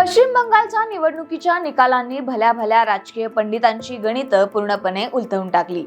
पश्चिम बंगालच्या निवडणुकीच्या निकालांनी भल्या भल्या राजकीय पंडितांची गणितं पूर्णपणे उलटवून टाकली।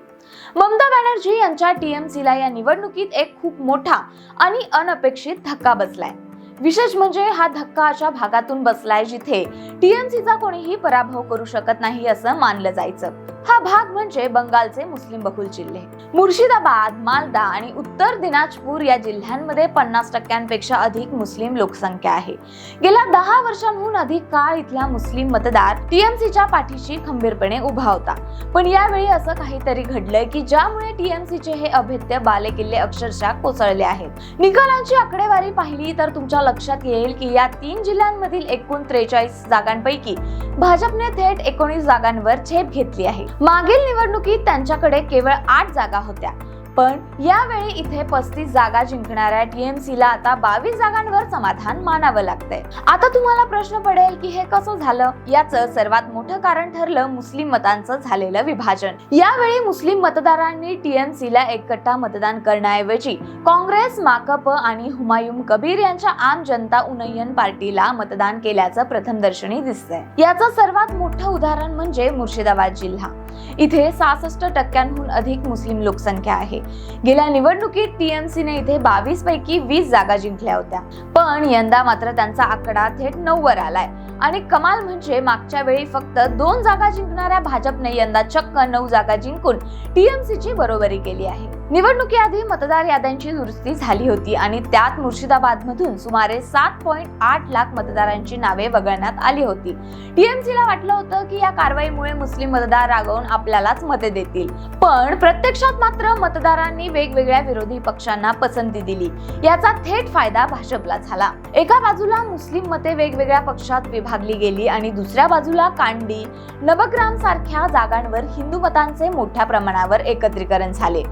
ममता बॅनर्जी यांच्या टीएमसीला या निवडणुकीत एक खूप मोठा आणि अनपेक्षित धक्का बसलाय। विशेष म्हणजे हा धक्का अशा भागातून बसलाय जिथे टीएमसीचा कोणीही पराभव करू शकत नाही असं मानलं जायचं। हा भाग म्हणजे बंगालचे मुस्लिम बहुल जिल्हे। मुर्शिदाबाद, मालदा आणि उत्तर दिनाजपूर या जिल्ह्यांमध्ये 50% अधिक मुस्लिम लोकसंख्या आहे। गेल्या 10 वर्षांहून अधिक काळ इथला मुस्लिम मतदार टीएमसीच्या पाठीशी खंबीरपणे उभा होता। पण यावेळी असं काहीतरी घडलंय की ज्यामुळे टीएमसीचे हे अभेद्य बालेकिल्ले अक्षरशः कोसळले आहेत। निकालांची आकडेवारी पाहिली तर तुमच्या लक्षात येईल की या 3 जिल्ह्यांमधील एकूण 43 जागांपैकी भाजपने थेट 19 जागांवर झेप घेतली आहे। मागील निवडणुकीत त्यांच्याकडे केवळ 8 जागा होत्या, पण यावेळी इथे 35 जागा जिंकणाऱ्या टीएमसीला आता 22 जागांवर समाधान मानावं लागतंय। आता तुम्हाला प्रश्न पडेल की हे कसं झालं? याचं सर्वात मोठं कारण ठरलं मुस्लिम मतांचं झालेलं विभाजन। यावेळी मुस्लिम मतदारांनी टीएमसीला एकट्टा मतदान करण्याऐवजी काँग्रेस, माकप आणि हुमायून कबीर यांच्या आम जनता उन्नयन पार्टीला मतदान केल्याचं प्रथमदर्शनी दिसतंय। याचं सर्वात मोठं उदाहरण म्हणजे मुर्शिदाबाद जिल्हा। इथे 66% अधिक मुस्लिम लोकसंख्या आहे। गेल्या निवडणुकीत टीएमसीने इथे 22 पैकी 20 जागा जिंकल्या होत्या, पण यंदा मात्र त्यांचा आकडा थेट 9 वर आलाय। आणि कमाल म्हणजे मागच्या वेळी फक्त 2 जागा जिंकणाऱ्या भाजपने यंदा चक्क 9 जागा जिंकून टीएमसीची बरोबरी केली आहे। निवडणुकीआधी मतदार याद्यांची दुरुस्ती झाली होती आणि त्यात मुर्शिदाबाद मधून सुमारे 7.8 लाख मतदारांची नावे वगळण्यात आली होती। टीएमसीला वाटलं होतं की या कारवाईमुळे मुस्लिम मतदार रागावून आपल्यालाच मते देतील, पण प्रत्यक्षात मात्र मतदारांनी वेगवेगळ्या विरोधी पक्षांना पसंती दिली। याचा थेट फायदा भाजपला झाला। एका बाजूला मुस्लिम मते वेगवेगळ्या पक्षात विभागली गेली आणि दुसऱ्या बाजूला कांडी, नवग्राम सारख्या जागांवर हिंदू मतांचे मोठ्या प्रमाणावर एकत्रीकरण झाले।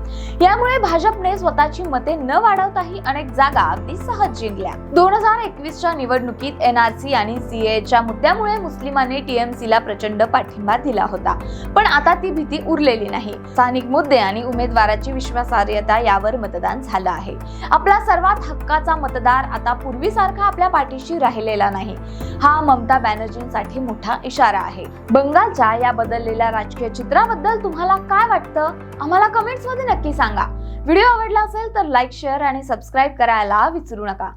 यामुळे भाजपने स्वतःची मते न वाढवताही अनेक जागा अगदी सहज जिंकल्या। 2021च्या निवडणुकीत एनआरसी आणि सीएच्या मुद्द्यामुळे मुस्लिमांनी टीएमसीला प्रचंड पाठिंबा दिला होता, पण आता ती भीती उरलेली नाही। स्थानिक मुद्दे आणि उमेदवाराची विश्वासार्हता यावर मतदान झालं आहे। आपला सर्वात हक्काचा मतदार आता पूर्वीसारखा आपल्या पाठीशी राहिलेला नाही। हा ममता बॅनर्जींसाठी मोठा इशारा आहे। बंगालच्या या बदललेल्या राजकीय चित्राबद्दल तुम्हाला काय वाटतं? आम्हाला कमेंट्स मध्ये नक्की सांगा। व्हिडिओ आवडला असेल तर लाईक, शेअर आणि सबस्क्राईब करायला विसरू नका।